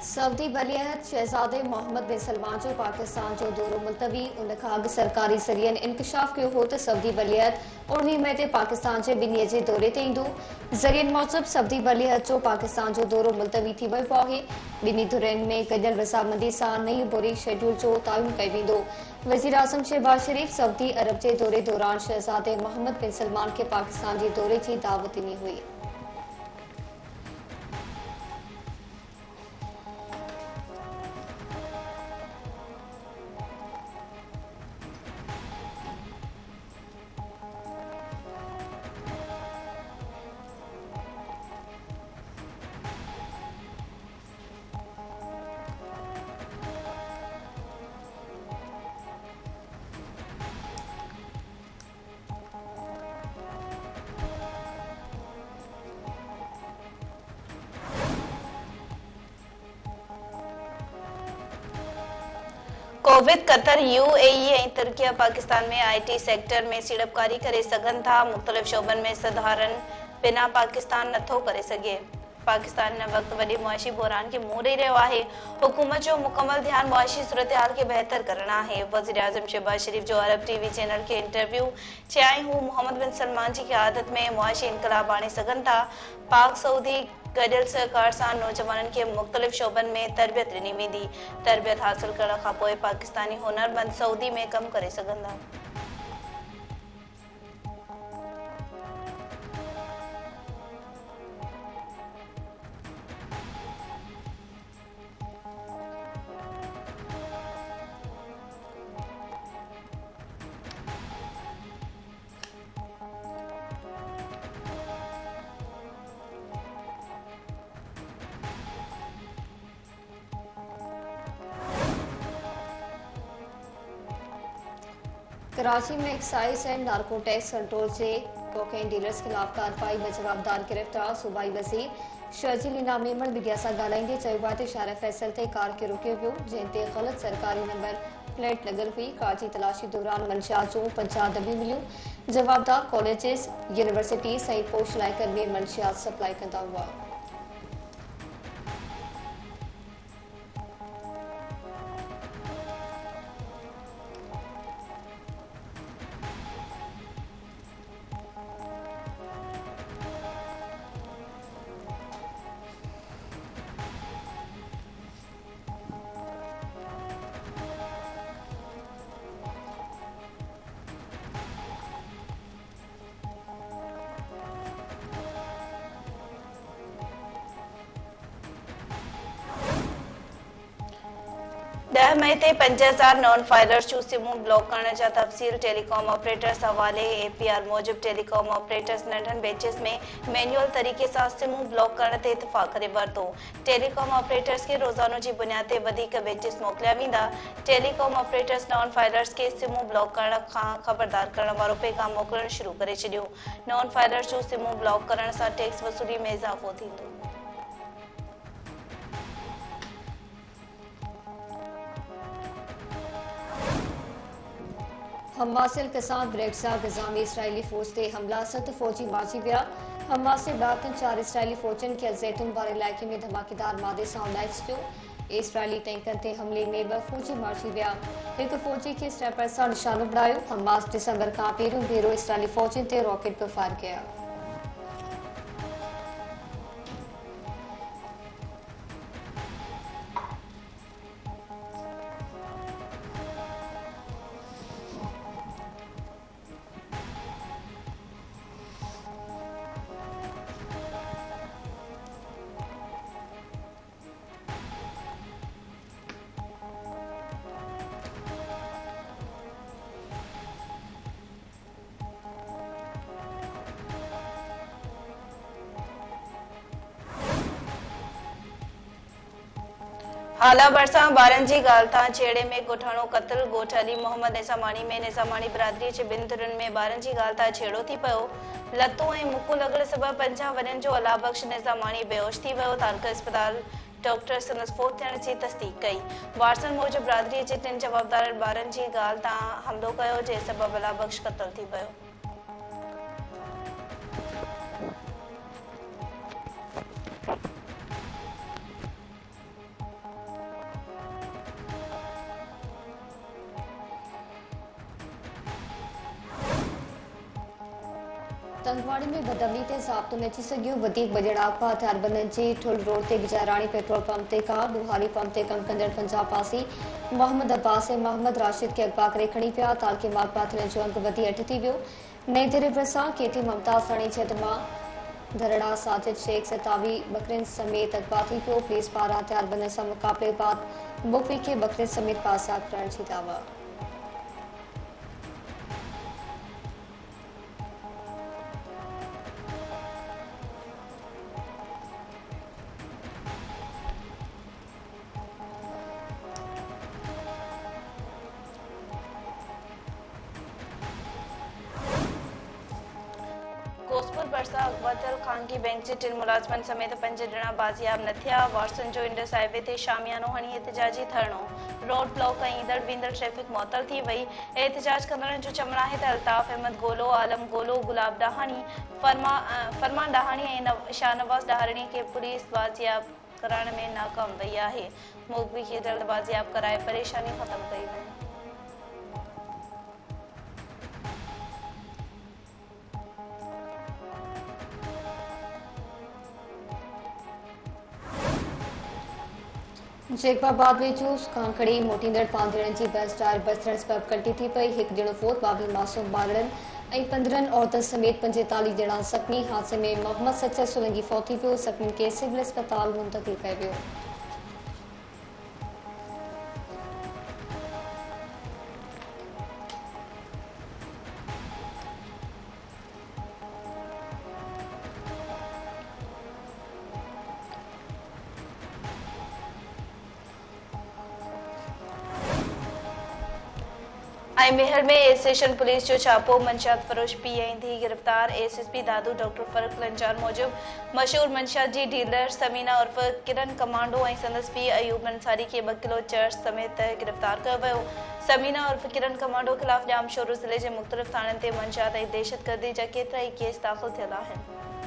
Saudi वलीअहद शहज़ादे Mohammad बिन सलमान जो पाकिस्तान जो दौरो मुलतवी। उन खां अॻु सरकारी ज़रियनि इंकशाफ़ कयो हो त सऊदी वलीअहद 19 मई ते पाकिस्तान जे ॿिन्हीअ जे दौरे ते ईंदो। ज़रियनि मूजिबि सऊदी वलीअहद जो पाकिस्तान जो दौरो मुलतवी थी वियो आहे। ॿिन्ही धुरनि में गॾियल रज़ामंदी सां नई बोरी शेड्यूल जो तइनु कयो वेंदो। वज़ीर आज़म शहबाज शरीफ़ सऊदी अरब जे दौरे दौरान शहज़ादे मोहम्मद बिन सलमान खे पाकिस्तान जे दौरे जी दावत ॾिनी हुई। कोविड कतर यूएई ऐं तुर्की पाकिस्तान में आईटी सेक्टर में सीड़पकारी करे सघनि था। मुख़्तलिफ़ शोबनि में सधारण बिना पाकिस्तान नथो करे सघे। पाकिस्तान हिन वक़्तु वॾे मुआशी बहरान खे मुंहुं ॾेई रहियो आहे। हुकूमत जो मुकमल ध्यानु मुआशी सूरतहाल खे बहितर करणु आहे। वज़ीर आज़म शहबाज शरीफ़ जो अरब टीवी चैनल खे इंटरव्यू चयाईं हू मोहम्मद बिन सलमान जी क़यादत में मुआशी इनक़लाब आणे सघनि था। पाक सऊदी गॾियल सहकार सां नौजवाननि खे मुख़्तलिफ़ शोबनि में तरबियत ॾिनी वेंदी। तरबियत हासिल करण खां पोइ पाकिस्तानी हुनरमंद सऊदी में कमु करे सघंदा। कराची में एक्साइज एंड नार्कोटिक्स कंट्रोल से कोकेन डीलर्स खिलाफ कार्रवाई में जवाबदार गिरफ़्तार। सूबाई वज़ीर शर्जील इनाम मेमण मीडिया सां ॻाल्हाईंदे चयो आहे त शहर फैसल ते कार खे रोकियो वियो जंहिं ते ग़लति सरकारी नंबर प्लेट लॻल हुई। कार जी तलाशी दौरान मंशियात जूं 50 दॿियूं मिलियूं। जवाबदार कॉलेजिस यूनिवर्सिटीज़ ऐं पोश इलाइक़नि में मंशियात सप्लाई कंदा हुआ। मई ते 5000 नॉन फाइलर्स जूं सिमूं ब्लॉक करण जा तफ़सील टेलीकॉम ऑपरेटर्स हवाले। एपीआर मूजिबि टेलीकॉम ऑपरेटर्स नंढनि बैचिस में मैनुअल तरीक़े सां सिमूं ब्लॉक करण ते इतफ़ाक़ करे वरितो। टेलीकॉम ऑपरेटर्स खे रोज़ानो जी बुनियाद ते वधीक बैचिस मोकिलिया वेंदा। टेलीकॉम ऑपरेटर्स नॉन फाइलर्स खे सिमूं ब्लॉक करण खां ख़बरदार करण वारो पैगाम मोकिलणु शुरू करे छॾियो। नॉन फाइलर्स जूं सिमूं ब्लॉक करण सां टैक्स वसूली में इज़ाफ़ो थींदो। हमास इल्क़िसाम ब्रेक्सा ग़ज़ामी इसराइली फ़ौज ते हमला 7 फ़ौजी मारिजी विया। हमास जे ॾाकनि 4 इसराइली फ़ौजियुनि खे ज़ैतून वारे इलाइक़े में धमाकेदार मादे सां उॾाए छॾियो। इसराइली टैंकनि ते हमले में 2 फ़ौजी मारिजी विया। हिकु फ़ौजी खे स्नैपर सां निशानो बणायो। हमास दिसंबर खां पहिरियों भेरो इसराइली फ़ौजियुनि ते रॉकेट बि फायर कया। हाला भरिसां ॿारनि जी ॻाल्हि तां छेड़े में ॻोठाणो क़त्ल। ॻोठ अली मोहम्मद निज़ामाणी में निज़ामाणी बिरादरीअ जे 2 धुरनि में ॿारनि जी ॻाल्हि तां छेड़ो थी पियो। लतूं ऐं मुकूं लॻण सबबि 50 वॾनि जो अलाबख्श निज़ामाणी बेहोश थी वियो। तालका अस्पताल डॉक्टर संदसि फोत थियण जी तस्दीक कई। वारसनि मूजिबि बिरादरीअ जे 3 जवाबदारनि ॿारनि जी ॻाल्हि तां हमिलो कयो जंहिं सबबि अलाबख्श क़त्ल थी वियो। आतंकवाड़ी में बदअमनी ते ज़ाब्तो में अची सघियो वधीक बजड़ाका हथियारबंदनि जी ठुल रोड ते विजयराणी पेट्रोल पंप ते कार बुहारी पंप ते कम कंदड़ पंजाब पासी मोहम्मद अब्बास ऐं मोहम्मद राशिद खे अगवा करे खणी पिया तालके मागपा थियण जो अंग वधी 8 थी वियो। नई दिल्ली प्रसार केटी मुमताज़ राणी छेदमा धरड़ा साजिद शेख 27 बकरिन समेत अगवा थी पियो। पुलिस पारां हथियारबंदनि सां मुक़ाबले बाद मुखवी खे बकरिन समेत पासा करण जी दावा। कोसपुर भरिसां अगवा थियल ख़ानगी बैंक जे 3 मुलाज़िमनि समेत 5 ॼणा बाज़ियाब न थिया। वाटसन जो इंडस हाईवे ते शामियानो हणी एहतिजाजी धरणो। रोड ब्लॉक ऐं ईंदड़ वेंदड़ ट्रैफ़िक मुअतल थी वई। एहतिजाज कंदड़नि जो चवणु आहे त अल्ताफ़ अहमद गोलो, आलम गोलो, गुलाब डाहाणी, फरमान डाहाणी ऐं शाहनवाज़ डाहाणी खे पुलिस बाज़ियाब कराइण में नाकाम वई आहे। मुखबी खे जल्द बाज़ियाब कराए परेशानी ख़त्म कई वई। जैकबाबाद में जूस खां खड़ी मोटींदड़ पांधड़नि जी बस टायर बसरण सबब कल्टी थी पई। हिकु ॼणो फोत 22 मासूम ॿारनि ऐं 15 औरतुनि समेत 45 ॼणा ज़ख़्मी। हादसे में मोहम्मद सचर सोलंकी फौत थी पियो। ज़ख़्मियुनि खे सिविल अस्पताल मुंतक़िल कयो वियो। मेहर में ए स्टेशन पुलिस जो छापो। मंशियात फरोश पीआई थी गिरफ्तार। एसएसपी दादू डॉक्टर फरक लंचार मूजिब मशहूर मंशियात जी डीलर समीना उर्फ किरण कमांडो ऐं संदसि पीउ अयूब अंसारी खे 2 किलो चर्च समेत गिरफ्तार कयो वियो। समीना उर्फ किरण कमांडो खिलाफ़ जामशोरो ज़िले जे मुख़्तलिफ़ थाणनि ते मंशियात ऐं दहशतगर्दी जा केतिरा ई केस दाख़िल थियल आहिनि।